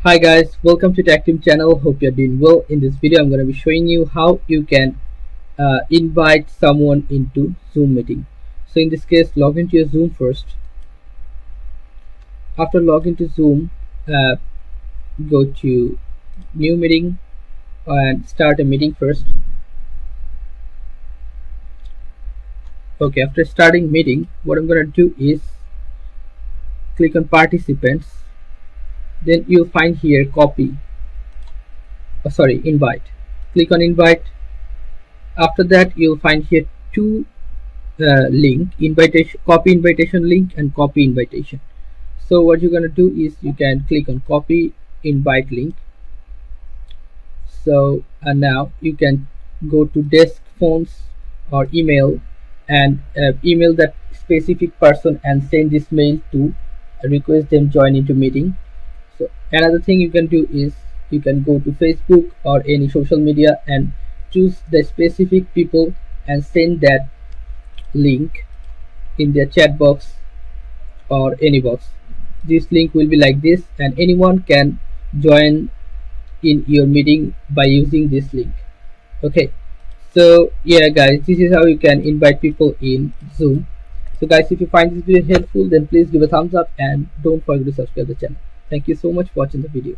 Hi guys, welcome to Tech Team channel. Hope you're doing well. In this video, I'm going to be showing you how you can invite someone into Zoom meeting. So in this case, log into your Zoom first. After log into Zoom, go to new meeting and start a meeting first. Okay, after starting meeting, what I'm going to do is click on participants. Then you'll find here copy. Invite. Click on invite. After that, you'll find here two link: invitation, copy invitation link, and copy invitation. So what you're gonna do is you can click on copy invite link. So and now you can go to desk phones or email and email that specific person and send this mail to request them join into meeting. So another thing you can do is you can go to Facebook or any social media and choose the specific people and send that link in their chat box or any box. This link will be like this, and anyone can join in your meeting by using this link. Okay, so yeah guys, this is how you can invite people in Zoom. So guys, if you find this video helpful, then please give a thumbs up and don't forget to subscribe the channel. Thank you so much for watching the video.